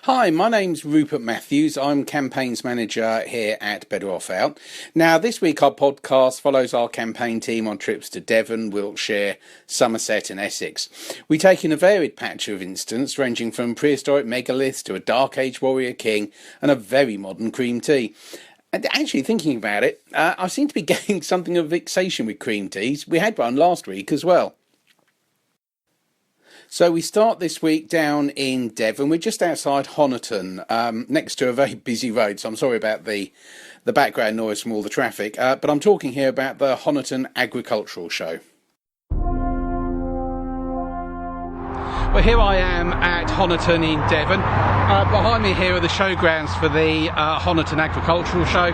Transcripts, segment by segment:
Hi, my name's Rupert Matthews. I'm Campaigns Manager here at Better Off Out. Now, this week our podcast follows our campaign team on trips to Devon, Wiltshire, Somerset and Essex. We take in a varied patch of incidents ranging from prehistoric megaliths to a Dark Age warrior king and a very modern cream tea. And actually, thinking about it, I seem to be getting something of fixation with cream teas. We had one last week as well. So we start this week down in Devon. We're just outside Honiton, next to a very busy road. So I'm sorry about the background noise from all the traffic. But I'm talking here about the Honiton Agricultural Show. Well, here I am at Honiton in Devon. Behind me here are the showgrounds for the Honiton Agricultural Show.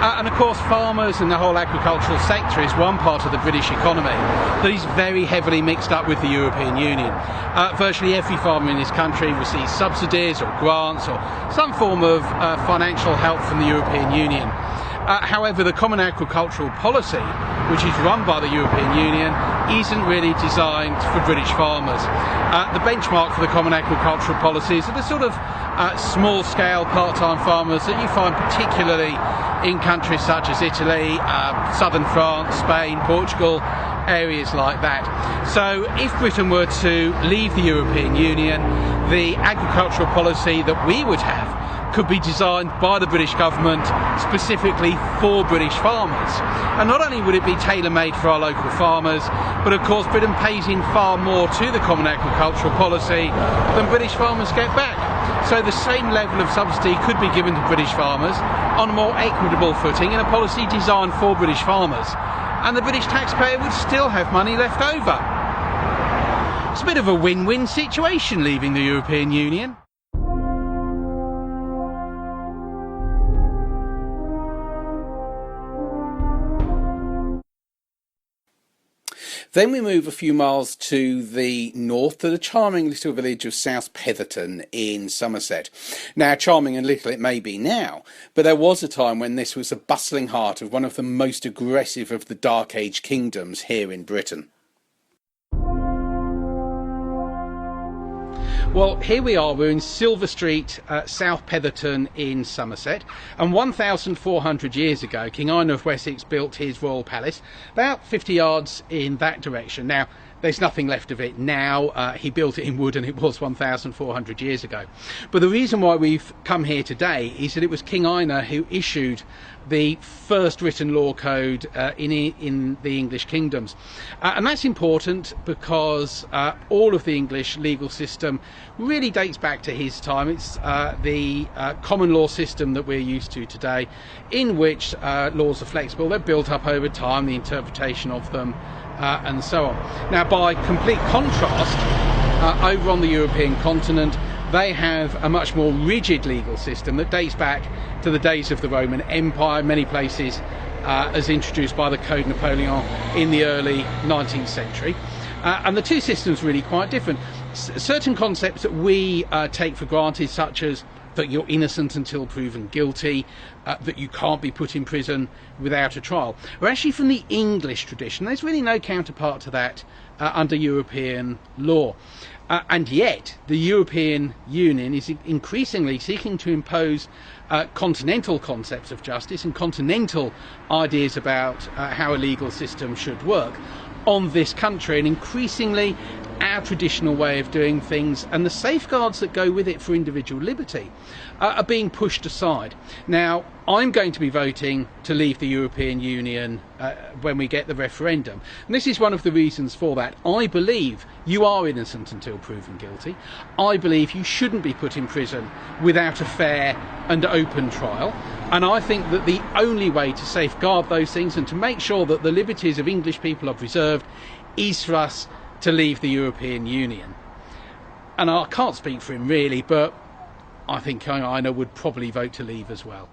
And of course, farmers and the whole agricultural sector is one part of the British economy that is very heavily mixed up with the European Union. Virtually every farmer in this country receives subsidies or grants or some form of financial help from the European Union. However, the Common Agricultural Policy, which is run by the European Union, isn't really designed for British farmers. The benchmark for the Common Agricultural Policies are the sort of small-scale part-time farmers that you find particularly in countries such as Italy, southern France, Spain, Portugal, areas like that. So if Britain were to leave the European Union, the agricultural policy that we would have could be designed by the British government specifically for British farmers. And not only would it be tailor-made for our local farmers, but of course Britain pays in far more to the Common Agricultural Policy than British farmers get back. So the same level of subsidy could be given to British farmers on a more equitable footing in a policy designed for British farmers. And the British taxpayer would still have money left over. It's a bit of a win-win situation leaving the European Union. Then we move a few miles to the north to the charming little village of South Petherton in Somerset. Now, charming and little it may be now, but there was a time when this was the bustling heart of one of the most aggressive of the Dark Age kingdoms here in Britain. Well, here we are, we're in Silver Street, South Petherton in Somerset, and 1,400 years ago King Einar of Wessex built his royal palace about 50 yards in that direction. Now, there's nothing left of it now. He built it in wood and it was 1,400 years ago. But the reason why we've come here today is that it was King Einar who issued the first written law code in the English kingdoms. And that's important because all of the English legal system really dates back to his time. It's the common law system that we're used to today, in which laws are flexible. They're built up over time, the interpretation of them, and so on. Now, by complete contrast, over on the European continent, they have a much more rigid legal system that dates back to the days of the Roman Empire, many places as introduced by the Code Napoleon in the early 19th century. And the two systems are really quite different. Certain concepts that we take for granted, such as that you're innocent until proven guilty, that you can't be put in prison without a trial, are actually from the English tradition. There's really no counterpart to that under European law. And yet the European Union is increasingly seeking to impose continental concepts of justice and continental ideas about how a legal system should work on this country, and increasingly our traditional way of doing things and the safeguards that go with it for individual liberty are being pushed aside. Now, I'm going to be voting to leave the European Union when we get the referendum, and this is one of the reasons for that. I believe you are innocent until proven guilty. I believe you shouldn't be put in prison without a fair and open trial, and I think that the only way to safeguard those things and to make sure that the liberties of English people are preserved is for us to leave the European Union. And I can't speak for him really, but I think Einar would probably vote to leave as well.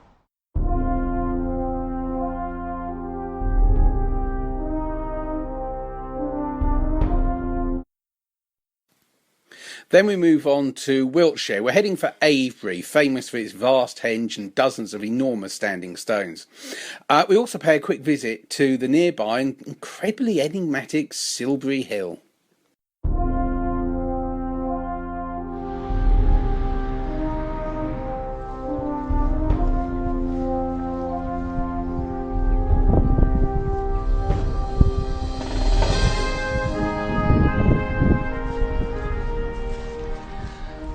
Then we move on to Wiltshire. We're heading for Avebury, famous for its vast henge and dozens of enormous standing stones. We also pay a quick visit to the nearby and incredibly enigmatic Silbury Hill.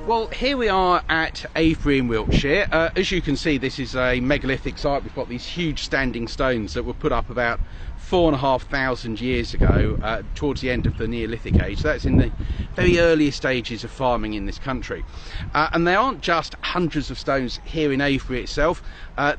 Well, here we are at Avebury in Wiltshire. As you can see, this is a megalithic site. We've got these huge standing stones that were put up about 4,500 years ago, towards the end of the Neolithic age. That's in the very earliest stages of farming in this country. And there aren't just hundreds of stones here in Avebury itself.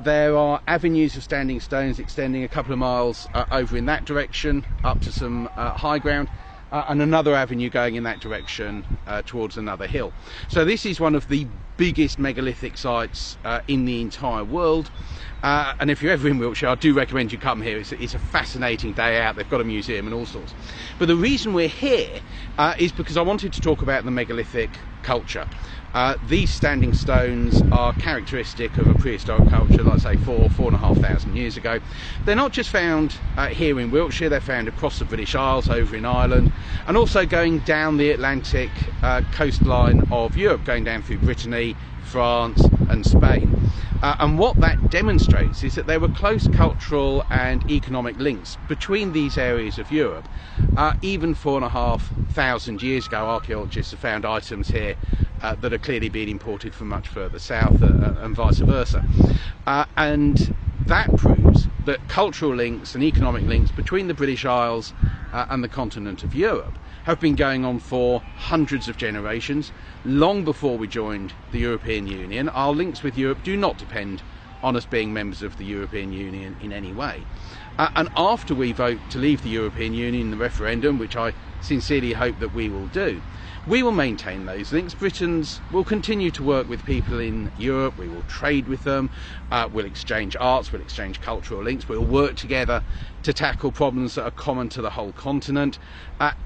There are avenues of standing stones extending a couple of miles over in that direction, up to some high ground. And another avenue going in that direction towards another hill. So this is one of the biggest megalithic sites in the entire world. And if you're ever in Wiltshire, I do recommend you come here. It's a fascinating day out. They've got a museum and all sorts. But the reason we're here is because I wanted to talk about the megalithic culture. These standing stones are characteristic of a prehistoric culture, like say 4,500 years ago. They're not just found here in Wiltshire, they're found across the British Isles, over in Ireland, and also going down the Atlantic coastline of Europe, going down through Brittany, France and Spain. And what that demonstrates is that there were close cultural and economic links between these areas of Europe. Even 4,500 years ago, archaeologists have found items here that are clearly being imported from much further south and vice versa. And that proves that cultural links and economic links between the British Isles and the continent of Europe have been going on for hundreds of generations. Long before we joined the European Union, our links with Europe do not depend on us being members of the European Union in any way. And after we vote to leave the European Union in the referendum, which I sincerely hope that we will do, we will maintain those links. Britons will continue to work with people in Europe, we will trade with them, we'll exchange arts, we'll exchange cultural links, we'll work together to tackle problems that are common to the whole continent.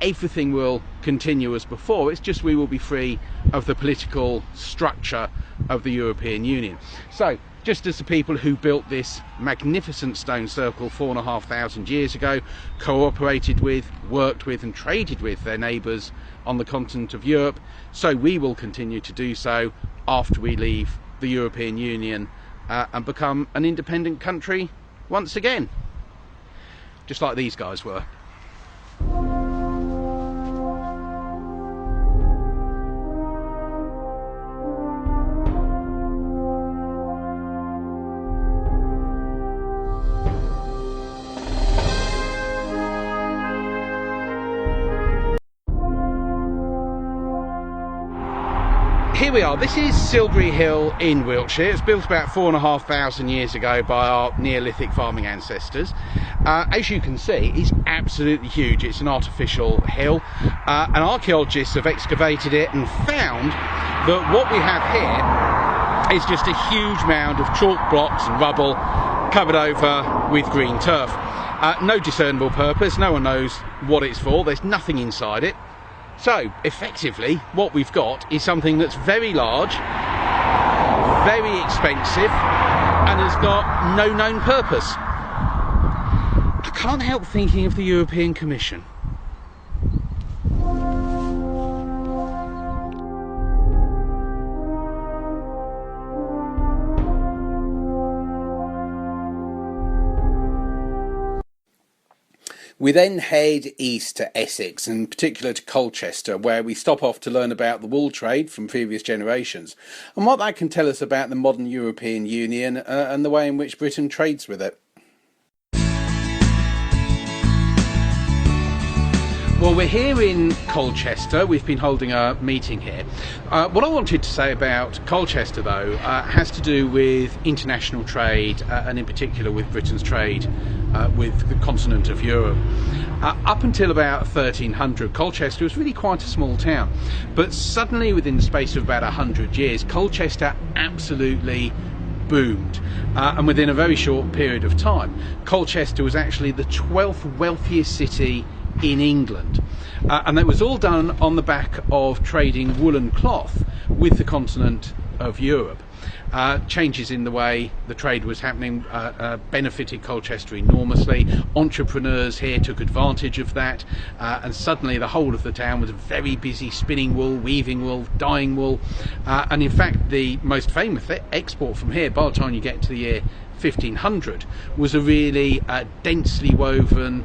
Everything will continue as before, it's just we will be free of the political structure of the European Union. So, just as the people who built this magnificent stone circle 4,500 years ago cooperated with, worked with and traded with their neighbours on the continent of Europe, so we will continue to do so after we leave the European Union and become an independent country once again, just like these guys were. Here we are. This is Silbury Hill in Wiltshire. It's built about 4,500 years ago by our Neolithic farming ancestors. As you can see, it's absolutely huge. It's an artificial hill, and archaeologists have excavated it and found that what we have here is just a huge mound of chalk blocks and rubble covered over with green turf. No discernible purpose, no one knows what it's for, there's nothing inside it. So, effectively, what we've got is something that's very large, very expensive, and has got no known purpose. I can't help thinking of the European Commission. We then head east to Essex, and in particular to Colchester, where we stop off to learn about the wool trade from previous generations and what that can tell us about the modern European Union and the way in which Britain trades with it. Well, we're here in Colchester. We've been holding a meeting here. What I wanted to say about Colchester, though, has to do with international trade and in particular with Britain's trade with the continent of Europe. Up until about 1300, Colchester was really quite a small town. But suddenly, within the space of about 100 years, Colchester absolutely boomed. And within a very short period of time, Colchester was actually the 12th wealthiest city in England, and that was all done on the back of trading woolen cloth with the continent of Europe. Changes in the way the trade was happening benefited Colchester enormously. Entrepreneurs here took advantage of that, and suddenly the whole of the town was very busy spinning wool, weaving wool, dyeing wool, and in fact the most famous export from here by the time you get to the year 1500 was a really densely woven,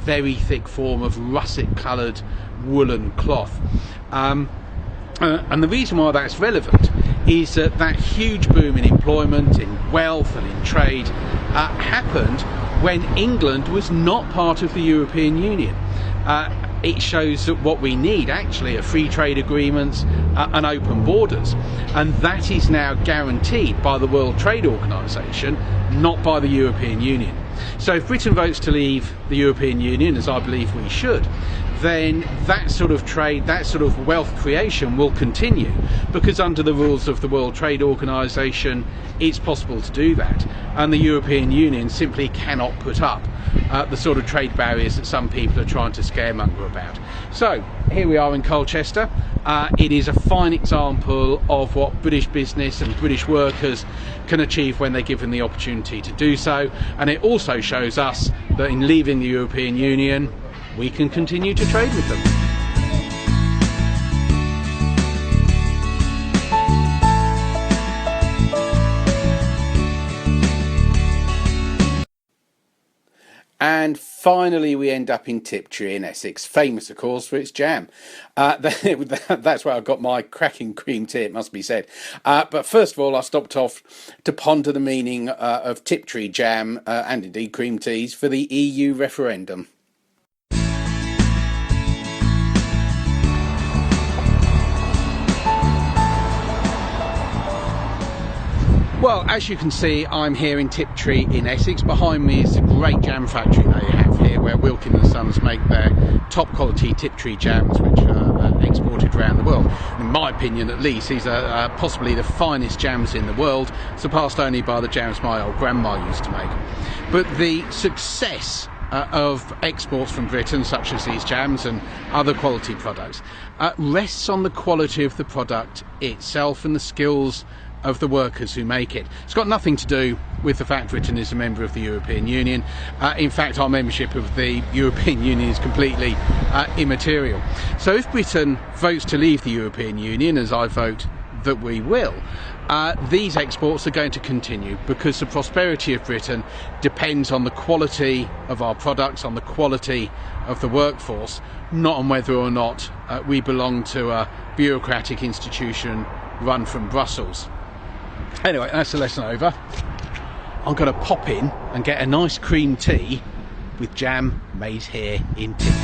very thick form of russet coloured woolen cloth. And the reason why that's relevant is that that huge boom in employment, in wealth and in trade happened when England was not part of the European Union. It shows that what we need actually are free trade agreements and open borders, and that is now guaranteed by the World Trade Organization, not by the European Union. So if Britain votes to leave the European Union, as I believe we should, then that sort of trade, that sort of wealth creation will continue, because under the rules of the World Trade Organization it's possible to do that, and the European Union simply cannot put up the sort of trade barriers that some people are trying to scaremonger about. So here we are in Colchester. It is a fine example of what British business and British workers can achieve when they're given the opportunity to do so, and it also shows us that in leaving the European Union we can continue to trade with them. And finally, we end up in Tiptree in Essex, famous, of course, for its jam. That's where I got my cracking cream tea, it must be said. But first of all, I stopped off to ponder the meaning of Tiptree jam and indeed cream teas for the EU referendum. Well, as you can see, I'm here in Tiptree in Essex. Behind me is the great jam factory they have here, where Wilkin and Sons make their top quality Tiptree jams, which are exported around the world. In my opinion, at least, these are possibly the finest jams in the world, surpassed only by the jams my old grandma used to make. But the success of exports from Britain, such as these jams and other quality products, rests on the quality of the product itself and the skills of the workers who make it. It's got nothing to do with the fact Britain is a member of the European Union. In fact, our membership of the European Union is completely immaterial. So if Britain votes to leave the European Union, as I vote that we will, these exports are going to continue, because the prosperity of Britain depends on the quality of our products, on the quality of the workforce, not on whether or not we belong to a bureaucratic institution run from Brussels. Anyway, that's the lesson over. I'm going to pop in and get a nice cream tea with jam made here in Tiptree.